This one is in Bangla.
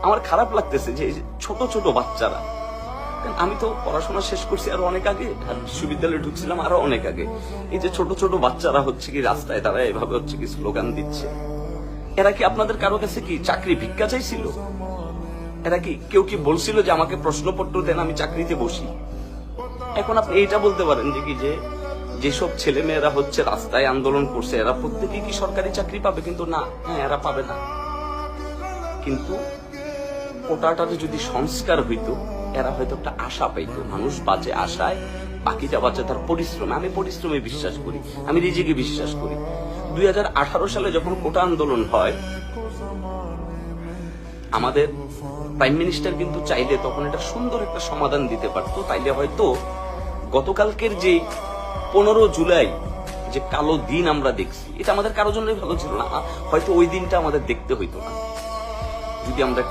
আমার খারাপ লাগতেছে যে ছোট ছোট বাচ্চারা, আমি তো পড়াশোনা শেষ করছি আরো অনেক আগে, আর বিশ্ববিদ্যালয়ে ঢুকছিলাম আরো অনেক আগে। এই যে ছোট ছোট বাচ্চারা হচ্ছে কি রাস্তায় তারা এভাবে হচ্ছে কি স্লোগান দিচ্ছে, এরা কি আপনাদের কারো কাছে কি চাকরি ভিক্ষা চাইছিল? এরা কি কেউ কি বলছিল যে আমাকে প্রশ্নপত্র দেন আমি চাকরিতে বসি? এখন আপনি এইটা বলতে পারেন যে কি যে যেসব ছেলে মেয়েরা হচ্ছে রাস্তায় আন্দোলন করছে এরা প্রত্যেকেই কি সরকারি চাকরি পাবে? কিন্তু না, হ্যাঁ এরা পাবে না। কিন্তু কোটাটাতে যদি সংস্কার হইতো এরা হয়তো একটা আশা পাইতো, মানুষ বাঁচে আশায়, বাকিটা বাঁচে তার পরিশ্রমে। আমি পরিশ্রমে বিশ্বাস করি, আমি নিজেকে বিশ্বাস করি। 2018 সালে যখন কোটা আন্দোলন হয়, আমাদের প্রাইম মিনিস্টার কিন্তু চাইলে তখন এটা সুন্দর একটা সমাধান দিতে পারতো। তাইলে হয়তো গতকালকের যে 15 জুলাই যে কালো দিন আমরা দেখছি, এটা আমাদের কারোর জন্যই ভালো ছিল না, হয়তো ওই দিনটা আমাদের দেখতে হইতো না যদি আমরা একটু